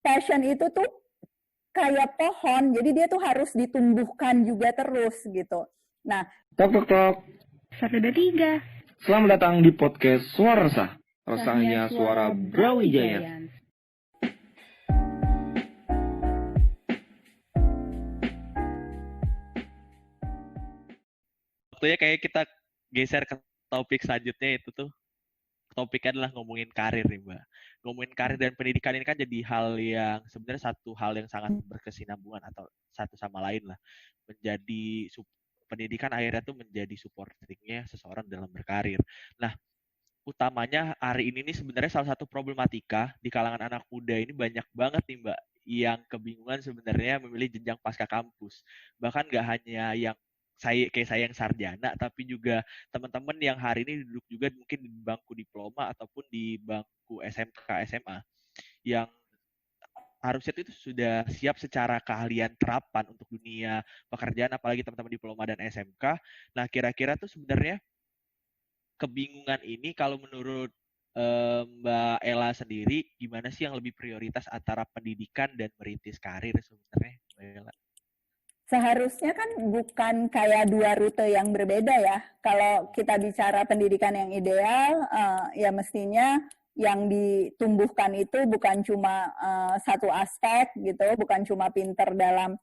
passion itu tuh kayak pohon, jadi dia tuh harus ditumbuhkan juga terus gitu. Nah, Tok. 1, 2, 3. Selamat datang di podcast Suara Resah. Resahnya suara Brawijaya. Waktunya kayak kita geser ke topik selanjutnya, itu tuh topiknya adalah ngomongin karir nih Mbak. Ngomongin karir dan pendidikan ini kan jadi hal yang sebenarnya satu hal yang sangat berkesinambungan atau satu sama lain lah. Pendidikan akhirnya tuh menjadi supportingnya seseorang dalam berkarir. Nah, utamanya hari ini nih sebenarnya salah satu problematika di kalangan anak muda ini banyak banget nih Mbak yang kebingungan sebenarnya memilih jenjang pasca kampus. Bahkan nggak hanya yang saya yang sarjana, tapi juga teman-teman yang hari ini duduk juga mungkin di bangku diploma ataupun di bangku SMK, SMA yang harusnya itu sudah siap secara keahlian terapan untuk dunia pekerjaan, apalagi teman-teman diploma dan SMK. Nah, kira-kira tuh sebenarnya kebingungan ini kalau menurut Mbak Ella sendiri, gimana sih yang lebih prioritas antara pendidikan dan merintis karir sebenarnya, Mbak Ella? seharusnya kan bukan kayak dua rute yang berbeda ya. Kalau kita bicara pendidikan yang ideal, ya mestinya yang ditumbuhkan itu bukan cuma satu aspek gitu, bukan cuma pinter dalam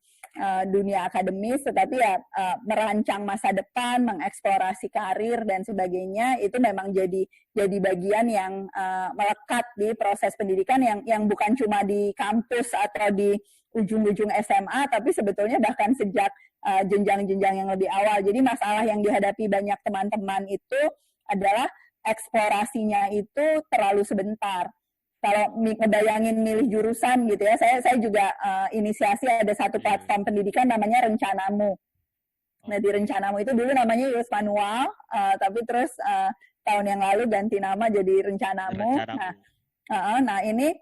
dunia akademis, tetapi ya merancang masa depan, mengeksplorasi karir dan sebagainya. Itu memang jadi bagian yang melekat di proses pendidikan yang bukan cuma di kampus atau di ujung-ujung SMA, tapi sebetulnya bahkan sejak jenjang-jenjang yang lebih awal. Jadi masalah yang dihadapi banyak teman-teman itu adalah eksplorasinya itu terlalu sebentar. Kalau ngebayangin milih jurusan gitu ya, saya juga inisiasi ada satu platform pendidikan namanya Rencanamu. Nah di Rencanamu itu dulu namanya Yus Manual, tapi terus tahun yang lalu ganti nama jadi Rencanamu. Nah ini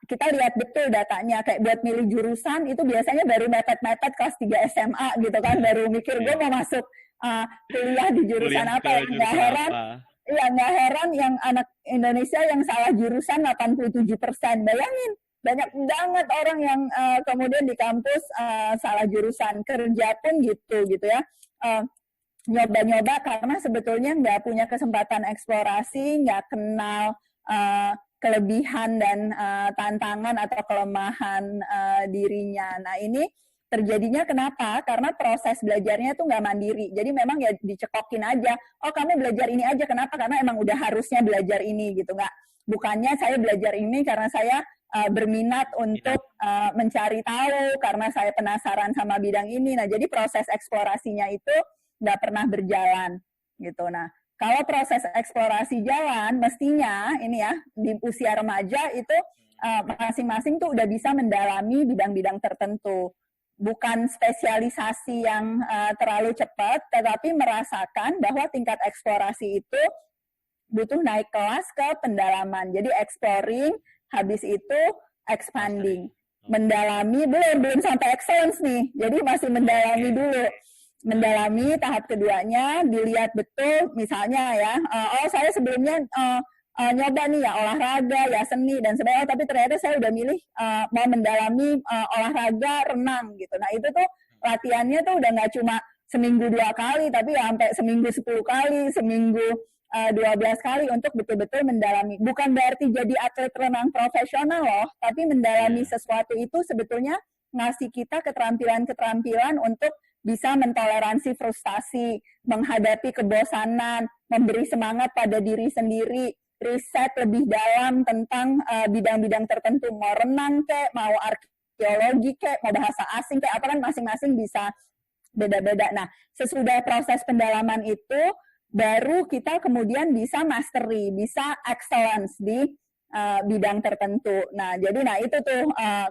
kita lihat betul datanya, kayak buat milih jurusan itu biasanya baru mepet-mepet kelas 3 SMA gitu kan, baru mikir gue mau masuk kuliah di jurusan apa, yang nggak heran. Iya, nggak heran yang anak Indonesia yang salah jurusan 87%. Bayangin, banyak banget orang yang kemudian di kampus salah jurusan. Kerja pun gitu ya. Nyoba-nyoba karena sebetulnya nggak punya kesempatan eksplorasi, nggak kenal kelebihan dan tantangan atau kelemahan dirinya. Nah ini terjadinya kenapa? Karena proses belajarnya tuh nggak mandiri. Jadi memang ya dicekokin aja. Oh kamu belajar ini aja. Kenapa? Karena emang udah harusnya belajar ini gitu. Bukannya saya belajar ini karena saya berminat untuk mencari tahu, karena saya penasaran sama bidang ini. Nah jadi proses eksplorasinya itu nggak pernah berjalan gitu. Nah kalau proses eksplorasi jalan, mestinya ini ya di usia remaja itu masing-masing tuh udah bisa mendalami bidang-bidang tertentu. Bukan spesialisasi yang terlalu cepat, tetapi merasakan bahwa tingkat eksplorasi itu butuh naik kelas ke pendalaman. Jadi exploring, habis itu expanding. Mendalami, belum sampai excellence nih, jadi masih mendalami dulu. Mendalami tahap keduanya, dilihat betul misalnya ya, saya sebelumnya nyoba nih ya olahraga, ya seni dan sebagainya, tapi ternyata saya udah milih mau mendalami olahraga renang gitu. Nah itu tuh latihannya tuh udah nggak cuma seminggu 2 kali, tapi ya sampai seminggu 10 kali, seminggu 12 kali untuk betul-betul mendalami. Bukan berarti jadi atlet renang profesional loh, tapi mendalami sesuatu itu sebetulnya ngasih kita keterampilan-keterampilan untuk bisa mentoleransi frustasi, menghadapi kebosanan, memberi semangat pada diri sendiri, riset lebih dalam tentang bidang-bidang tertentu, mau renang kek, mau arkeologi kek, mau bahasa asing kek, apa kan masing-masing bisa beda-beda. Nah, sesudah proses pendalaman itu, baru kita kemudian bisa mastery, bisa excellence di bidang tertentu. Nah, jadi itu tuh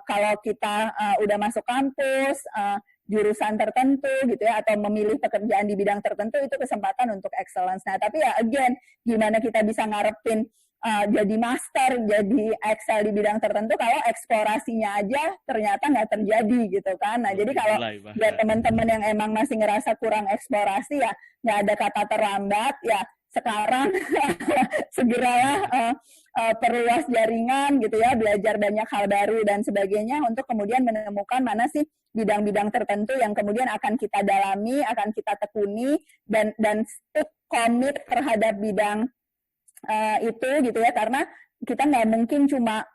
kalau kita udah masuk kampus, jurusan tertentu gitu ya, atau memilih pekerjaan di bidang tertentu, itu kesempatan untuk excellence. Nah tapi ya again, gimana kita bisa ngarepin jadi master, jadi excel di bidang tertentu kalau eksplorasinya aja ternyata nggak terjadi gitu kan. Nah jadi kalau buat teman-teman yang emang masih ngerasa kurang eksplorasi, ya nggak ada kata terlambat, ya sekarang segeralah perluas jaringan gitu ya, belajar banyak hal baru dan sebagainya untuk kemudian menemukan mana sih bidang-bidang tertentu yang kemudian akan kita dalami, akan kita tekuni dan stick komit terhadap bidang itu gitu ya, karena kita nggak mungkin cuma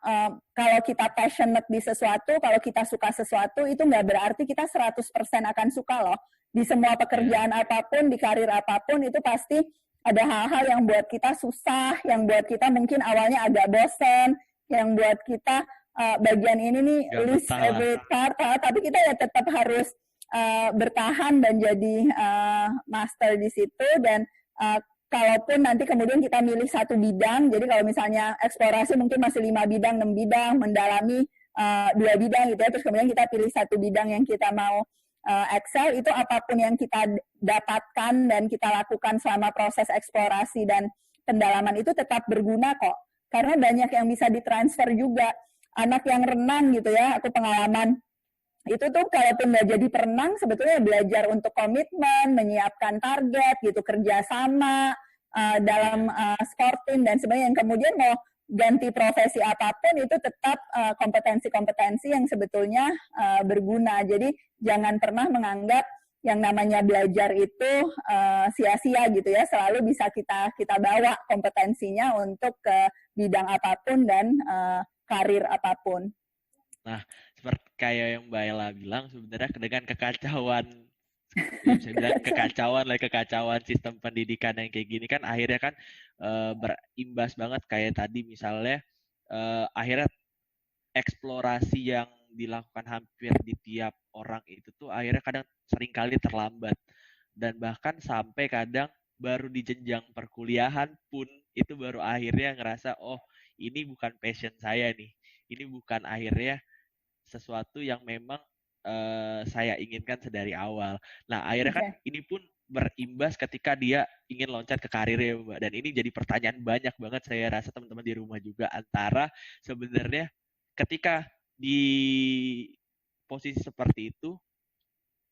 kalau kita passionate di sesuatu, kalau kita suka sesuatu itu nggak berarti kita 100% akan suka loh. Di semua pekerjaan apapun, di karir apapun itu pasti ada hal-hal yang buat kita susah, yang buat kita mungkin awalnya agak bosen, yang buat kita bagian ini nih list every part, tapi kita ya tetap harus bertahan dan jadi master di situ. Dan kalaupun nanti kemudian kita milih satu bidang, jadi kalau misalnya eksplorasi mungkin masih 5 bidang, 6 bidang, mendalami 2 bidang gitu ya, terus kemudian kita pilih satu bidang yang kita mau excel, itu apapun yang kita dapatkan dan kita lakukan selama proses eksplorasi dan pendalaman itu tetap berguna kok. Karena banyak yang bisa ditransfer juga. Anak yang renang gitu ya, aku pengalaman, itu tuh kalaupun nggak jadi perenang, sebetulnya belajar untuk komitmen, menyiapkan target gitu, kerjasama dalam sporting dan sebagainya, yang kemudian mau ganti profesi apapun itu tetap kompetensi-kompetensi yang sebetulnya berguna. Jadi jangan pernah menganggap yang namanya belajar itu sia-sia gitu ya. Selalu bisa kita bawa kompetensinya untuk ke bidang apapun dan karir apapun. Nah, seperti kayak yang Mbak Ella bilang, sebenarnya dengan kekacauan, ya bisa bilang kekacauan sistem pendidikan yang kayak gini kan akhirnya kan berimbas banget kayak tadi misalnya akhirnya eksplorasi yang dilakukan hampir di tiap orang itu tuh akhirnya kadang seringkali terlambat, dan bahkan sampai kadang baru di jenjang perkuliahan pun itu baru akhirnya ngerasa, oh ini bukan passion saya nih, ini bukan akhirnya sesuatu yang memang saya inginkan sedari awal. Nah, akhirnya kan ini pun berimbas ketika dia ingin loncat ke karirnya, Mbak. Dan ini jadi pertanyaan banyak banget saya rasa teman-teman di rumah juga, antara sebenarnya ketika di posisi seperti itu,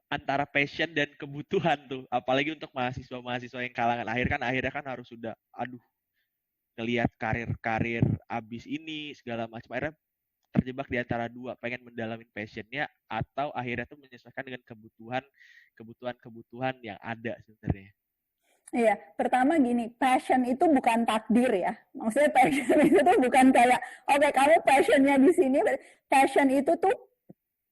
antara passion dan kebutuhan tuh, apalagi untuk mahasiswa-mahasiswa yang kalangan akhir kan akhirnya kan harus sudah, ngelihat karir abis ini segala macam, akhirnya terjebak di antara dua, pengen mendalamin passionnya atau akhirnya tuh menyesuaikan dengan kebutuhan yang ada sebenarnya. Iya, pertama gini, passion itu bukan takdir ya. Maksudnya passion itu tuh bukan kayak, oke, kamu passionnya di sini. Passion itu tuh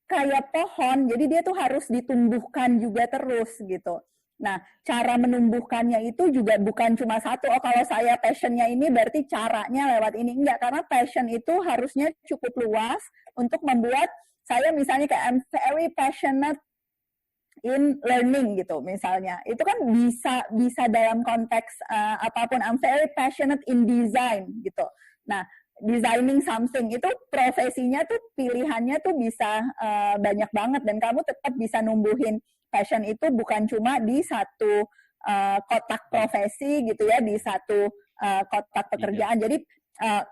kayak pohon, jadi dia tuh harus ditumbuhkan juga terus gitu. Nah, cara menumbuhkannya itu juga bukan cuma satu, oh kalau saya passionnya ini berarti caranya lewat ini. Enggak, karena passion itu harusnya cukup luas untuk membuat saya misalnya kayak I'm very passionate in learning gitu misalnya. Itu kan bisa dalam konteks apapun. I'm very passionate in design gitu. Nah, designing something itu profesinya tuh pilihannya tuh bisa banyak banget, dan kamu tetap bisa numbuhin passion itu bukan cuma di satu kotak profesi gitu ya, di satu kotak pekerjaan. Jadi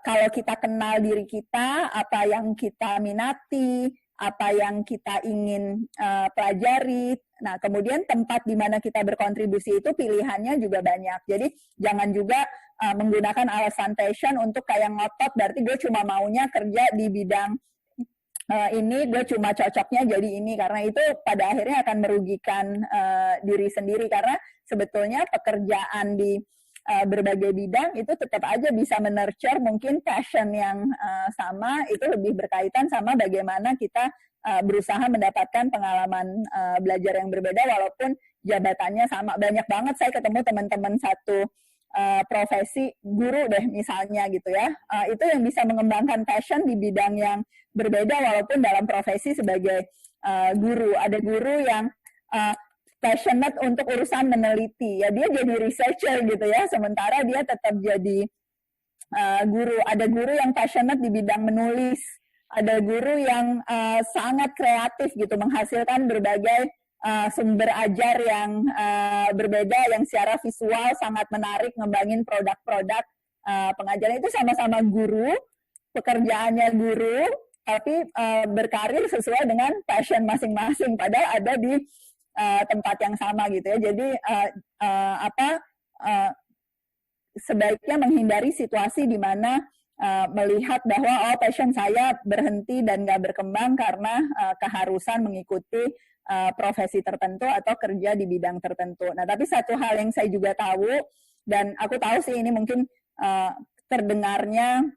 kalau kita kenal diri kita, apa yang kita minati, apa yang kita ingin pelajari, nah kemudian tempat di mana kita berkontribusi itu pilihannya juga banyak. Jadi jangan juga menggunakan alasan passion untuk kayak ngotot, berarti gue cuma maunya kerja di bidang ini, gue cuma cocoknya jadi ini, karena itu pada akhirnya akan merugikan diri sendiri, karena sebetulnya pekerjaan di berbagai bidang itu tetap aja bisa menurture mungkin passion yang sama, itu lebih berkaitan sama bagaimana kita berusaha mendapatkan pengalaman belajar yang berbeda walaupun jabatannya sama. Banyak banget saya ketemu teman-teman satu profesi, guru deh misalnya gitu ya, itu yang bisa mengembangkan passion di bidang yang berbeda walaupun dalam profesi sebagai guru. Ada guru yang passionate untuk urusan meneliti, ya dia jadi researcher gitu ya, sementara dia tetap jadi guru. Ada guru yang passionate di bidang menulis, ada guru yang sangat kreatif gitu, menghasilkan berbagai sumber ajar yang berbeda, yang secara visual sangat menarik, ngembangin produk-produk pengajaran. Itu sama-sama guru, pekerjaannya guru, tapi berkarir sesuai dengan passion masing-masing, padahal ada di tempat yang sama gitu ya. Jadi sebaiknya menghindari situasi di mana melihat bahwa passion saya berhenti dan nggak berkembang karena keharusan mengikuti profesi tertentu atau kerja di bidang tertentu. Nah, tapi satu hal yang saya juga tahu, dan aku tahu sih ini mungkin terdengarnya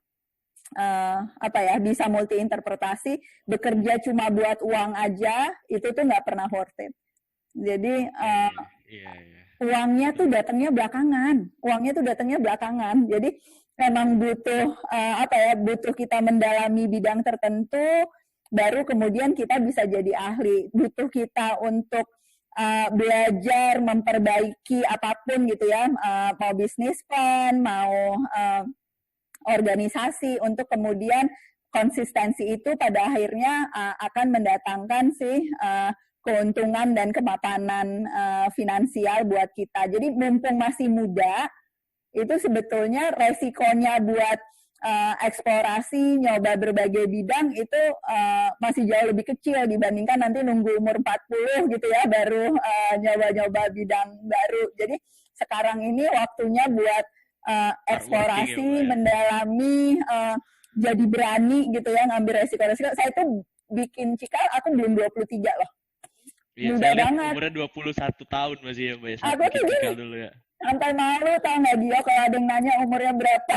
bisa multi interpretasi, bekerja cuma buat uang aja itu tuh nggak pernah worth it. Jadi uangnya tuh datangnya belakangan. Jadi memang butuh butuh kita mendalami bidang tertentu, baru kemudian kita bisa jadi ahli. Butuh kita untuk belajar memperbaiki apapun gitu ya, mau bisnis plan, mau organisasi, untuk kemudian konsistensi itu pada akhirnya akan mendatangkan keuntungan dan kemapanan finansial buat kita. Jadi mumpung masih muda, itu sebetulnya resikonya buat eksplorasi, nyoba berbagai bidang itu masih jauh lebih kecil dibandingkan nanti nunggu umur 40 gitu ya, baru nyoba-nyoba bidang baru. Jadi sekarang ini waktunya buat eksplorasi, mendalami, jadi berani gitu ya, ngambil resiko-resiko. Saya tuh bikin Cikal, aku belum 23 loh. Iya, muda saya banget. Umurnya 21 tahun masih ya, Mbak. Aku tuh Cikal dulu ya. Sampai malu, tau nggak dia kalau ada yang nanya umurnya berapa.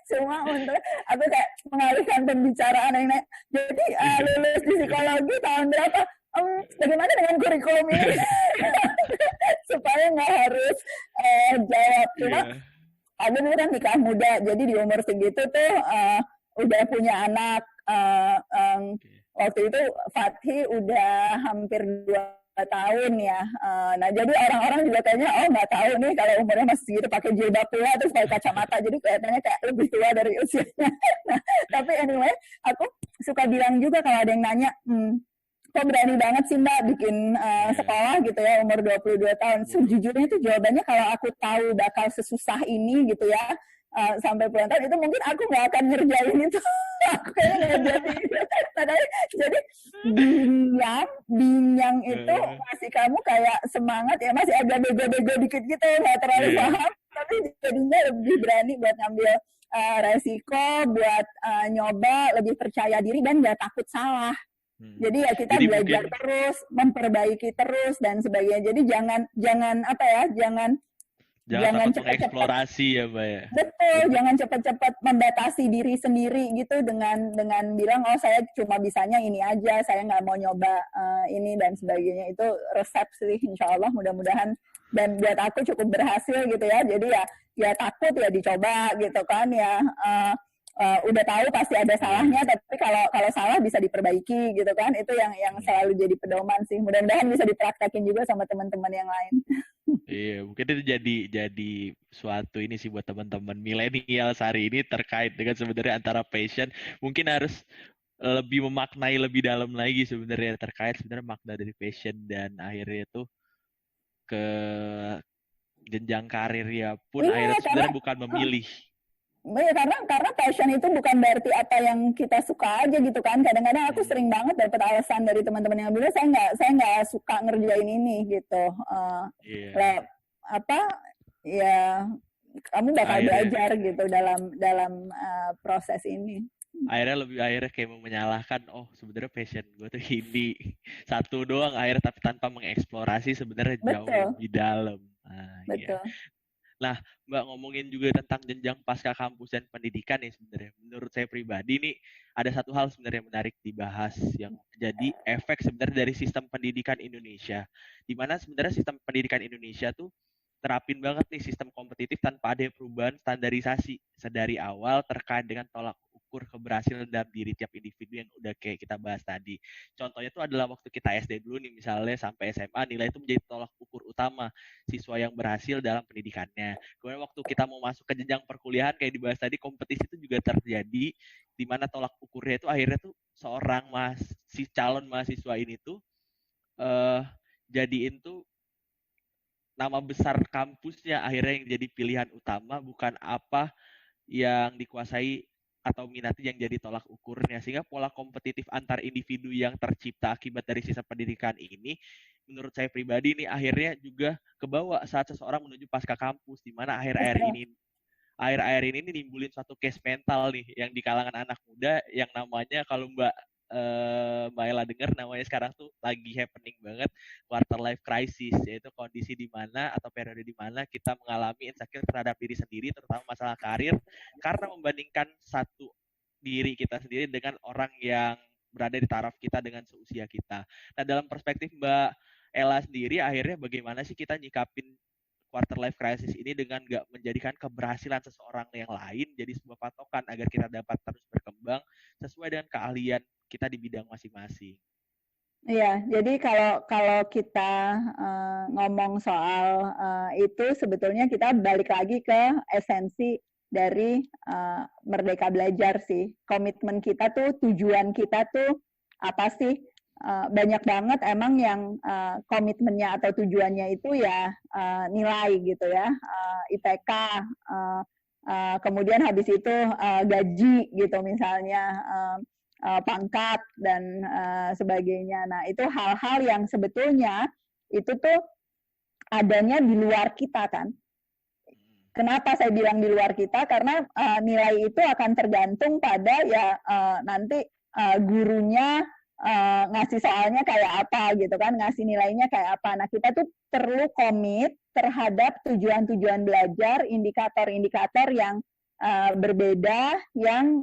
semua untuk aku kayak mengalihkan pembicaraan yang nanya. Jadi lulus di psikologi tahun berapa? Bagaimana dengan kurikulum ini? Supaya nggak harus jawab. Cuma aku dulu kan nikah muda, jadi di umur segitu tuh udah punya anak. Waktu itu Fathi udah hampir 2 tahun ya. Nah, jadi orang-orang juga kayaknya nggak tahu nih kalau umurnya masih segitu pakai jilbab pula terus pakai kacamata, jadi kelihatannya kayak lebih tua dari usianya. Nah, tapi anyway, aku suka bilang juga kalau ada yang nanya, kok berani banget sih Mbak bikin sekolah gitu ya umur 22 tahun. Sejujurnya itu jawabannya kalau aku tahu bakal sesusah ini gitu ya, sampai puluhan tahun, itu mungkin aku nggak akan ngerjain itu. Aku kayaknya nggak jadi. Jadi binyang itu masih kamu kayak semangat ya, masih agak bego-bego dikit gitu, nggak terlalu paham, tapi jadinya lebih berani buat ngambil resiko, buat nyoba, lebih percaya diri dan nggak takut salah. Jadi ya kita belajar terus, memperbaiki terus dan sebagainya. Jadi jangan takut mengeksplorasi ya, Mbak ya. Betul, jangan cepat-cepat membatasi diri sendiri gitu dengan bilang saya cuma bisanya ini aja, saya nggak mau nyoba ini dan sebagainya. Itu resep sih, insya Allah mudah-mudahan, dan buat aku cukup berhasil gitu ya. Jadi ya takut ya dicoba gitu kan ya. Udah tahu pasti ada salahnya, tapi kalau salah bisa diperbaiki gitu kan. Itu yang selalu jadi pedoman sih. Mudah-mudahan bisa dipraktekin juga sama teman-teman yang lain. Iya, mungkin itu jadi suatu ini sih buat teman-teman milenial hari ini terkait dengan sebenarnya antara passion, mungkin harus lebih memaknai lebih dalam lagi sebenarnya terkait sebenarnya makna dari passion, dan akhirnya itu ke jenjang karir ya pun akhirnya sebenarnya bukan memilih. Ya, karena passion itu bukan berarti apa yang kita suka aja gitu kan. Kadang-kadang aku sering banget dapat alasan dari teman-teman yang bilang saya nggak suka ngerjain ini gitu. Kamu bakal belajar gitu dalam proses ini. Akhirnya kayak menyalahkan, sebenarnya passion gue tuh ini satu doang, akhirnya tapi tanpa mengeksplorasi sebenarnya jauh lebih dalam. Betul. Ya. Nah, Mbak, ngomongin juga tentang jenjang pasca kampus dan pendidikan nih sebenarnya. Menurut saya pribadi nih, ada satu hal sebenarnya menarik dibahas yang jadi efek sebenarnya dari sistem pendidikan Indonesia. Di mana sebenarnya sistem pendidikan Indonesia tuh terapin banget nih sistem kompetitif tanpa ada perubahan standarisasi sedari awal terkait dengan tolak ukur keberhasilan dalam diri tiap individu yang udah kayak kita bahas tadi. Contohnya itu adalah waktu kita SD dulu nih, misalnya sampai SMA, nilai itu menjadi tolak ukur utama siswa yang berhasil dalam pendidikannya. Kemudian waktu kita mau masuk ke jenjang perkuliahan kayak dibahas tadi, kompetisi itu juga terjadi di mana tolak ukurnya itu akhirnya tuh seorang calon mahasiswa ini tuh jadiin tuh nama besar kampusnya akhirnya yang jadi pilihan utama, bukan apa yang dikuasai atau minati yang jadi tolak ukurnya, sehingga pola kompetitif antar individu yang tercipta akibat dari sistem pendidikan ini menurut saya pribadi nih akhirnya juga kebawa saat seseorang menuju pasca kampus, di mana akhir-akhir ini nih nimbulin suatu case mental nih yang di kalangan anak muda yang namanya, kalau Mbak Ella dengar, namanya sekarang tuh lagi happening banget, quarter life crisis, yaitu kondisi di mana atau periode di mana kita mengalami insecure terhadap diri sendiri, terutama masalah karir, karena membandingkan satu diri kita sendiri dengan orang yang berada di taraf kita dengan seusia kita. Nah, dalam perspektif Mbak Ella sendiri, akhirnya bagaimana sih kita nyikapin quarter life crisis ini dengan nggak menjadikan keberhasilan seseorang yang lain jadi sebuah patokan agar kita dapat terus berkembang sesuai dengan keahlian kita di bidang masing-masing. Iya, jadi kalau kita ngomong soal itu, sebetulnya kita balik lagi ke esensi dari Merdeka Belajar sih. Komitmen kita tuh, tujuan kita tuh apa sih? Banyak banget emang yang komitmennya atau tujuannya itu ya nilai gitu ya, IPK, kemudian habis itu gaji gitu misalnya, pangkat dan sebagainya. Nah, itu hal-hal yang sebetulnya itu tuh adanya di luar kita kan. Kenapa saya bilang di luar kita? Karena nilai itu akan tergantung pada ya nanti gurunya ngasih soalnya kayak apa gitu kan, ngasih nilainya kayak apa. Nah, kita tuh perlu komit terhadap tujuan-tujuan belajar, indikator-indikator yang berbeda, yang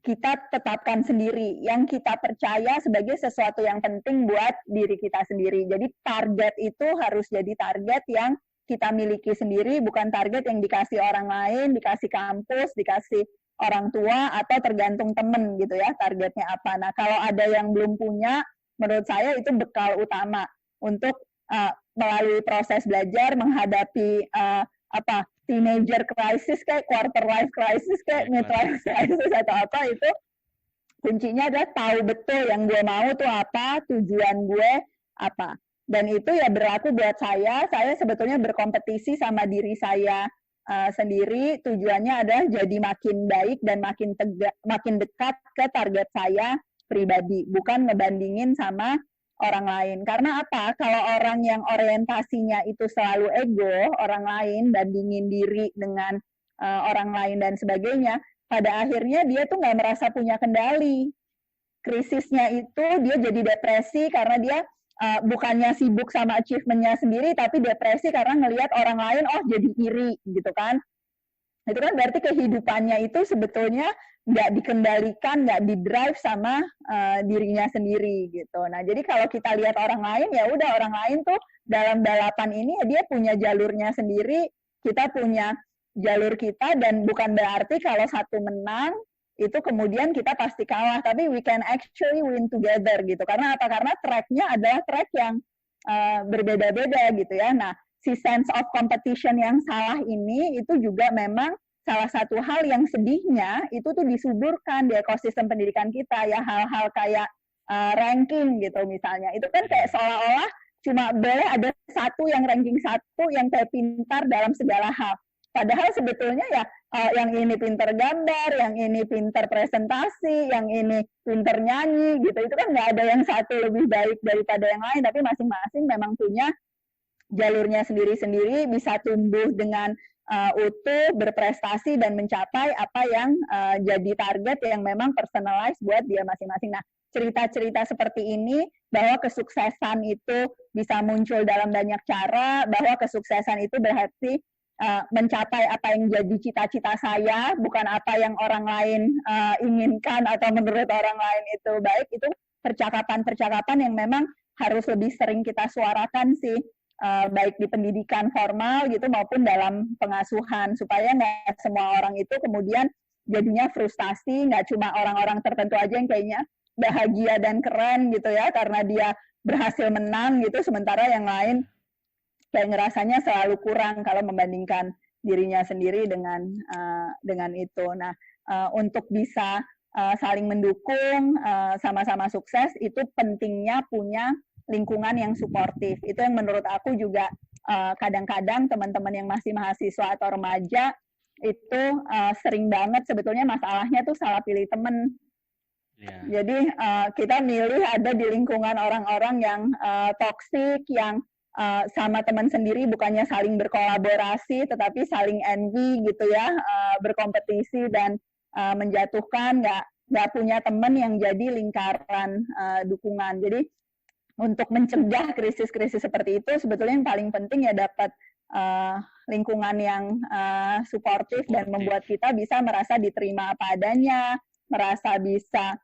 kita tetapkan sendiri, yang kita percaya sebagai sesuatu yang penting buat diri kita sendiri. Jadi target itu harus jadi target yang kita miliki sendiri, bukan target yang dikasih orang lain, dikasih kampus, dikasih orang tua, atau tergantung temen gitu ya, targetnya apa. Nah, kalau ada yang belum punya, menurut saya itu bekal utama untuk melalui proses belajar, menghadapi teenager crisis kayak quarter life crisis kayak midlife crisis atau apa, itu kuncinya adalah tahu betul yang gue mau tuh apa, tujuan gue apa. Dan itu ya berlaku buat saya sebetulnya berkompetisi sama diri saya sendiri, tujuannya adalah jadi makin baik dan makin dekat ke target saya pribadi, bukan ngebandingin sama orang lain. Karena apa? Kalau orang yang orientasinya itu selalu ego, orang lain, bandingin diri dengan orang lain dan sebagainya, pada akhirnya dia tuh nggak merasa punya kendali. Krisisnya itu dia jadi depresi karena dia bukannya sibuk sama achievement-nya sendiri, tapi depresi karena ngelihat orang lain, oh jadi iri gitu kan. Itu kan berarti kehidupannya itu sebetulnya nggak dikendalikan, nggak didrive sama dirinya sendiri gitu. Nah, jadi kalau kita lihat orang lain, ya udah, orang lain tuh dalam balapan ini ya dia punya jalurnya sendiri, kita punya jalur kita, dan bukan berarti kalau satu menang itu kemudian kita pasti kalah, tapi we can actually win together gitu. Karena apa? Karena track-nya adalah track yang berbeda-beda gitu ya. Nah, si sense of competition yang salah ini itu juga memang salah satu hal yang sedihnya itu tuh disuburkan di ekosistem pendidikan kita ya, hal-hal kayak ranking gitu misalnya. Itu kan kayak seolah-olah cuma boleh ada satu yang ranking satu yang kayak pintar dalam segala hal. Padahal sebetulnya ya yang ini pintar gambar, yang ini pintar presentasi, yang ini pintar nyanyi gitu. Itu kan nggak ada yang satu lebih baik daripada yang lain, tapi masing-masing memang punya jalurnya sendiri-sendiri, bisa tumbuh dengan utuh, berprestasi, dan mencapai apa yang jadi target yang memang personalized buat dia masing-masing. Nah, cerita-cerita seperti ini, bahwa kesuksesan itu bisa muncul dalam banyak cara, bahwa kesuksesan itu berarti mencapai apa yang jadi cita-cita saya, bukan apa yang orang lain inginkan atau menurut orang lain itu baik. Itu percakapan-percakapan yang memang harus lebih sering kita suarakan sih, baik di pendidikan formal gitu maupun dalam pengasuhan, supaya nggak semua orang itu kemudian jadinya frustasi, nggak cuma orang-orang tertentu aja yang kayaknya bahagia dan keren gitu ya karena dia berhasil menang gitu, sementara yang lain kayak ngerasanya selalu kurang kalau membandingkan dirinya sendiri dengan itu. Nah, untuk bisa saling mendukung, sama-sama sukses, itu pentingnya punya lingkungan yang suportif. Itu yang menurut aku juga kadang-kadang teman-teman yang masih mahasiswa atau remaja itu sering banget sebetulnya masalahnya tuh salah pilih teman. Ya. Jadi kita milih ada di lingkungan orang-orang yang toksik, yang sama teman sendiri bukannya saling berkolaborasi, tetapi saling envy gitu ya, berkompetisi dan menjatuhkan, nggak punya teman yang jadi lingkaran dukungan. Jadi untuk mencegah krisis-krisis seperti itu, sebetulnya yang paling penting ya dapat lingkungan yang suportif dan membuat kita bisa merasa diterima apa adanya, merasa bisa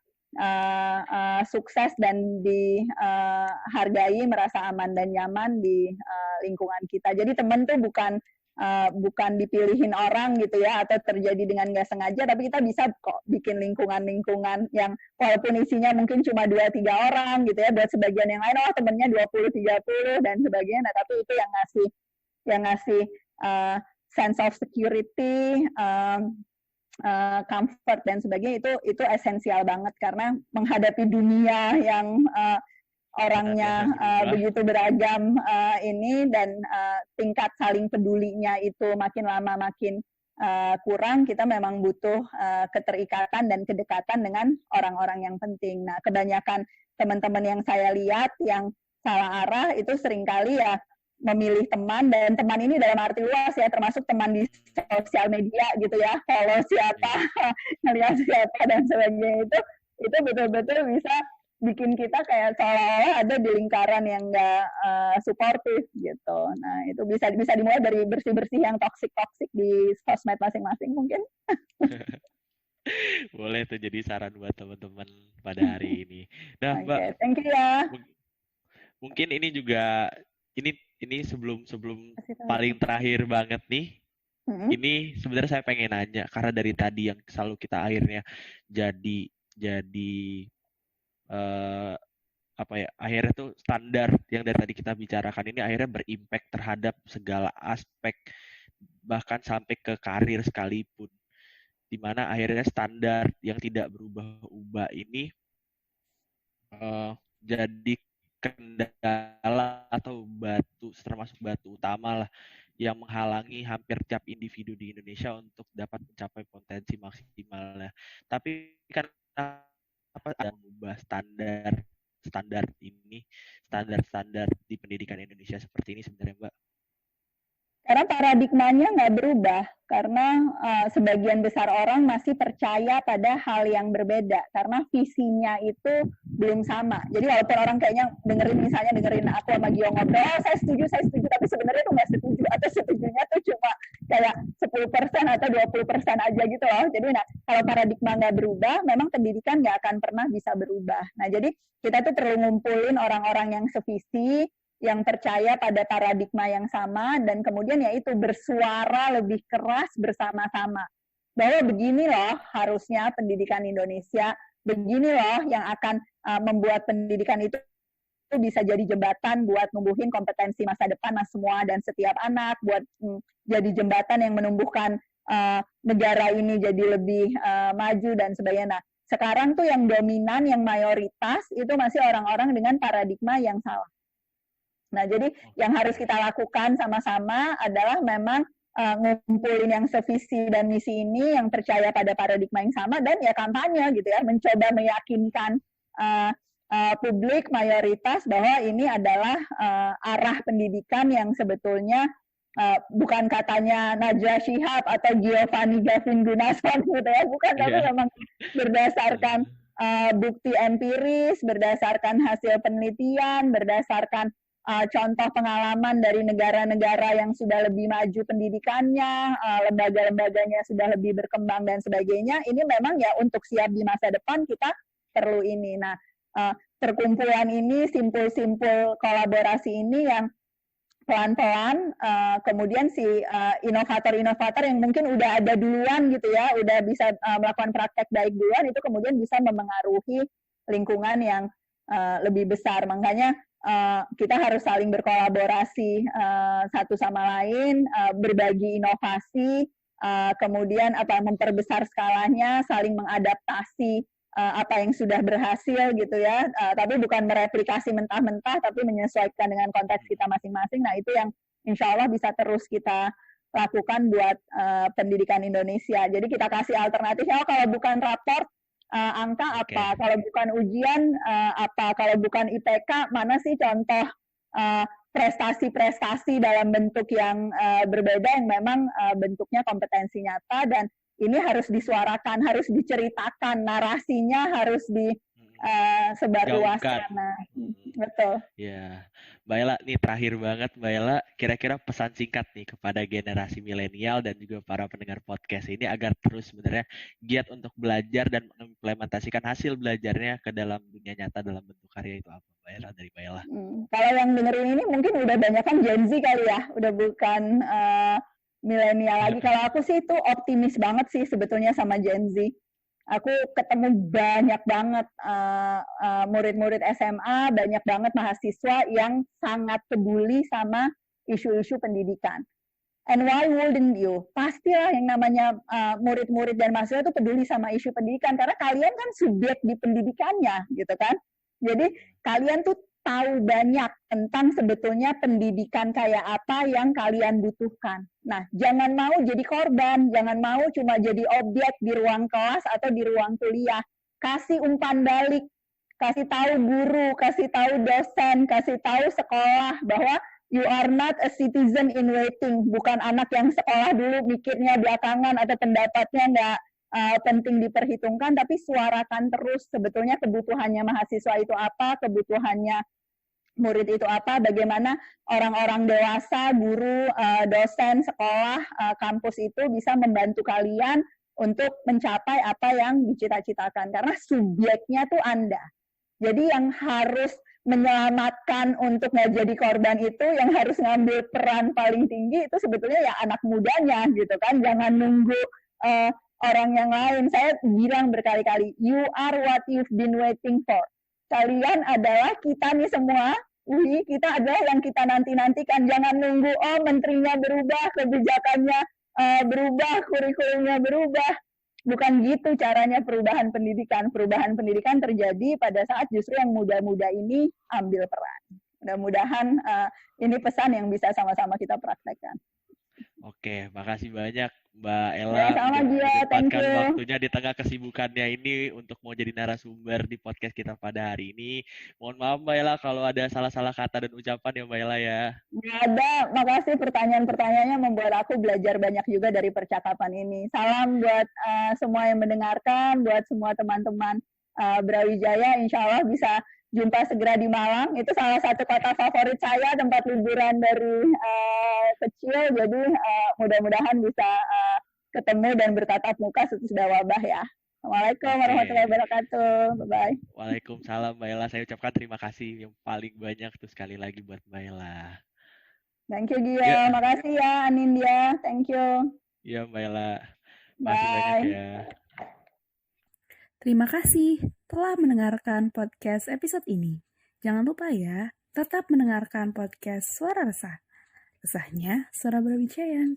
sukses dan dihargai, merasa aman dan nyaman di lingkungan kita. Jadi teman tuh bukan dipilihin orang gitu ya, atau terjadi dengan nggak sengaja, tapi kita bisa kok bikin lingkungan-lingkungan yang walaupun isinya mungkin cuma 2-3 orang gitu ya, buat sebagian yang lain temennya 20-30 dan sebagainya, nah, tapi itu yang ngasih sense of security, comfort dan sebagainya, itu esensial banget karena menghadapi dunia yang orangnya begitu beragam ini, dan tingkat saling pedulinya itu makin lama makin kurang, kita memang butuh keterikatan dan kedekatan dengan orang-orang yang penting. Nah, kebanyakan teman-teman yang saya lihat yang salah arah itu seringkali ya memilih teman, dan teman ini dalam arti luas ya, termasuk teman di sosial media gitu ya, follow siapa, ngelihat siapa dan sebagainya, itu betul-betul bisa bikin kita kayak seolah-olah ada di lingkaran yang nggak suportif gitu. Nah, itu bisa dimulai dari bersih-bersih yang toksik-toksik di sosmed masing-masing mungkin. Boleh tuh jadi saran buat teman-teman pada hari ini. Nah, Mbak, thank you ya. Mungkin ini juga ini sebelum paling terakhir banget nih. Ini sebenarnya saya pengen nanya karena dari tadi yang selalu kita akhirnya jadi akhirnya tuh standar yang dari tadi kita bicarakan ini akhirnya berimpact terhadap segala aspek, bahkan sampai ke karir sekalipun, dimana akhirnya standar yang tidak berubah-ubah ini jadi kendala atau termasuk batu utama lah yang menghalangi hampir tiap individu di Indonesia untuk dapat mencapai potensi maksimalnya. Tapi kan ada mengubah standar di pendidikan Indonesia seperti ini sebenarnya, Mbak? Karena paradigmanya nggak berubah, karena sebagian besar orang masih percaya pada hal yang berbeda, karena visinya itu belum sama. Jadi walaupun orang kayaknya dengerin aku sama Gio ngobrol, saya setuju, tapi sebenarnya tuh nggak setuju, atau setujunya tuh cuma kayak 10% atau 20% aja gitu loh. Jadi kalau paradigma nggak berubah, memang pendidikan nggak akan pernah bisa berubah. Nah, jadi kita tuh perlu ngumpulin orang-orang yang sevisi, yang percaya pada paradigma yang sama, dan kemudian yaitu bersuara lebih keras bersama-sama bahwa begini loh harusnya pendidikan Indonesia, begini loh yang akan membuat pendidikan itu bisa jadi jembatan buat numbuhin kompetensi masa depan semua dan setiap anak, buat jadi jembatan yang menumbuhkan negara ini jadi lebih maju dan sebagainya. Nah, sekarang tuh yang dominan, yang mayoritas itu masih orang-orang dengan paradigma yang salah. Nah, jadi yang harus kita lakukan sama-sama adalah memang ngumpulin yang sevisi dan misi ini, yang percaya pada paradigma yang sama, dan ya kampanye gitu ya, mencoba meyakinkan publik mayoritas bahwa ini adalah arah pendidikan yang sebetulnya bukan katanya Najwa Shihab atau Giovanni Gavin Gunason gitu ya, bukan, tapi memang berdasarkan bukti empiris, berdasarkan hasil penelitian, berdasarkan contoh pengalaman dari negara-negara yang sudah lebih maju pendidikannya, lembaga-lembaganya sudah lebih berkembang dan sebagainya. Ini memang ya untuk siap di masa depan kita perlu ini. Nah, perkumpulan ini, simpul-simpul kolaborasi ini yang pelan-pelan, kemudian si inovator-inovator yang mungkin udah ada duluan gitu ya, udah bisa melakukan praktek baik duluan, itu kemudian bisa memengaruhi lingkungan yang lebih besar. Makanya kita harus saling berkolaborasi satu sama lain, berbagi inovasi, kemudian memperbesar skalanya, saling mengadaptasi apa yang sudah berhasil gitu ya, tapi bukan mereplikasi mentah-mentah, tapi menyesuaikan dengan konteks kita masing-masing. Nah, itu yang insya Allah bisa terus kita lakukan buat pendidikan Indonesia. Jadi kita kasih alternatifnya, kalau bukan raport, angka Oke. apa, kalau bukan ujian apa, kalau bukan IPK mana sih contoh prestasi-prestasi dalam bentuk yang berbeda yang memang bentuknya kompetensi nyata, dan ini harus disuarakan, harus diceritakan, narasinya harus disebarluaskan. Gaungkan. Nah, betul. Ya, Mbak Ella, nih terakhir banget Mbak Ella, kira-kira pesan singkat nih kepada generasi milenial dan juga para pendengar podcast ini agar terus sebenarnya giat untuk belajar dan mengimplementasikan hasil belajarnya ke dalam dunia nyata dalam bentuk karya itu apa, Mbak Ella, dari Mbak Ella? Kalau yang dengerin ini mungkin udah banyak kan Gen Z kali ya, udah bukan milenial lagi. Kalau aku sih itu optimis banget sih sebetulnya sama Gen Z. Aku ketemu banyak banget murid-murid SMA, banyak banget mahasiswa yang sangat peduli sama isu-isu pendidikan. And why wouldn't you? Pastilah yang namanya murid-murid dan mahasiswa itu peduli sama isu pendidikan, karena kalian kan subjek di pendidikannya, gitu kan. Jadi kalian tuh tahu banyak tentang sebetulnya pendidikan kayak apa yang kalian butuhkan. Nah, jangan mau jadi korban, jangan mau cuma jadi objek di ruang kelas atau di ruang kuliah. Kasih umpan balik, kasih tahu guru, kasih tahu dosen, kasih tahu sekolah bahwa you are not a citizen in waiting, bukan anak yang sekolah dulu mikirnya belakangan atau pendapatnya nggak penting diperhitungkan, tapi suarakan terus sebetulnya kebutuhannya mahasiswa itu apa, kebutuhannya murid itu apa, bagaimana orang-orang dewasa, guru, dosen, sekolah, kampus itu bisa membantu kalian untuk mencapai apa yang dicita-citakan, karena subjeknya tuh Anda. Jadi yang harus menyelamatkan untuk nggak jadi korban itu, yang harus ngambil peran paling tinggi itu sebetulnya ya anak mudanya gitu kan, jangan nunggu orang yang lain. Saya bilang berkali-kali, you are what you've been waiting for. Kalian adalah kita nih semua, kita adalah yang kita nanti-nantikan. Jangan nunggu, oh menterinya berubah, kebijakannya berubah, kurikulumnya berubah. Bukan gitu caranya perubahan pendidikan. Perubahan pendidikan terjadi pada saat justru yang muda-muda ini ambil peran. Mudah-mudahan ini pesan yang bisa sama-sama kita praktekkan. Oke, makasih banyak Mbak Ella Ya, sama udah dia, thank menyempatkan you. waktunya di tengah kesibukannya ini untuk mau jadi narasumber di podcast kita pada hari ini. Mohon maaf Mbak Ella kalau ada salah-salah kata dan ucapan ya Mbak Ella ya. Nggak ada, makasih pertanyaan-pertanyaannya membuat aku belajar banyak juga dari percakapan ini. Salam buat semua yang mendengarkan, buat semua teman-teman Brawijaya, insya Allah bisa jumpa segera di Malang. Itu salah satu kota favorit saya, tempat liburan dari kecil, jadi mudah-mudahan bisa ketemu dan bertatap muka sesudah wabah ya. Assalamualaikum warahmatullahi wabarakatuh. Bye-bye. Waalaikumsalam Mbak Ella. Saya ucapkan terima kasih yang paling banyak tuh sekali lagi buat Mbak Ella. Thank you Gia. Makasih ya Anindya. Thank you. Iya Mbak Ella. Makasih banyak ya. Terima kasih telah mendengarkan podcast episode ini. Jangan lupa ya, tetap mendengarkan podcast Suara Resah. Resahnya Suara Brawijaya.